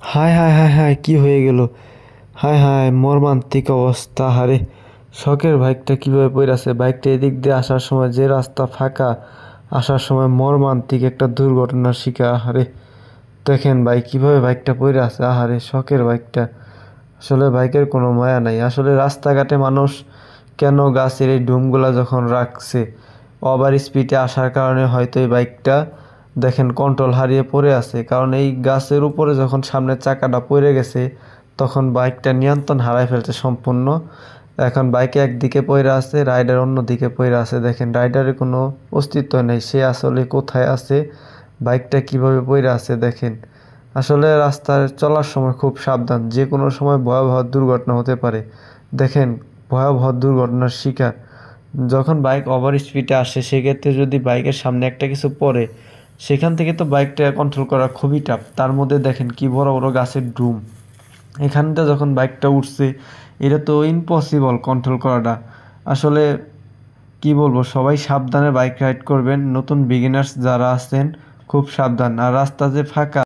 হায় হায় হায় হায় কি হয়ে গেল? হায় হায় মর্মান্তিক অবস্থা! হারে শখের বাইকটা কিভাবে পড়ে বাইকটা এদিক দিয়ে আসার সময় যে রাস্তা ফাঁকা, আসার সময় মর্মান্তিক একটা দুর্ঘটনার শিকার। আহারে দেখেন ভাই কিভাবে বাইকটা পড়ে আছে। আহারে শখের বাইকটা, আসলে বাইকের কোনো মায়া নাই। আসলে রাস্তাঘাটে মানুষ কেন গাছের এই ডুমগুলা যখন রাখছে, ওভার স্পিডে আসার কারণে হয়তো এই বাইকটা দেখেন কন্ট্রোল হারিয়ে পড়ে আছে। কারণ এই গাছের উপরে যখন সামনের চাকাটা পড়ে গেছে, তখন বাইকটা নিয়ন্ত্রণ হারাই ফেলছে সম্পূর্ণ। এখন বাইকে একদিকে পড়ে আছে, রাইডার অন্য দিকে পড়ে আছে। দেখেন রাইডারের কোনো অস্তিত্ব নেই, সে আসলে কোথায় আছে, বাইকটা কিভাবে পড়ে আছে দেখেন। আসলে রাস্তায় চলার সময় খুব সাবধান, যে কোনো সময় ভয়াবহ দুর্ঘটনা হতে পারে। দেখেন ভয়াবহ দুর্ঘটনার শিকার যখন বাইক ওভার স্পিডে আসে, সেক্ষেত্রে যদি বাইকের সামনে একটা কিছু পড়ে, সেখান থেকে তো বাইকটা কন্ট্রোল করা খুবই টাফ। তার মধ্যে দেখেন কি বড় বড় গাছের ডুম, এখানটা যখন বাইকটা উঠছে, এটা তো ইম্পসিবল কন্ট্রোল করাটা। আসলে কি বলবো, সবাই সাবধানে বাইক রাইড করবেন, নতুন বিগিনার্স যারা আছেন খুব সাবধান। আর রাস্তা যে ফাঁকা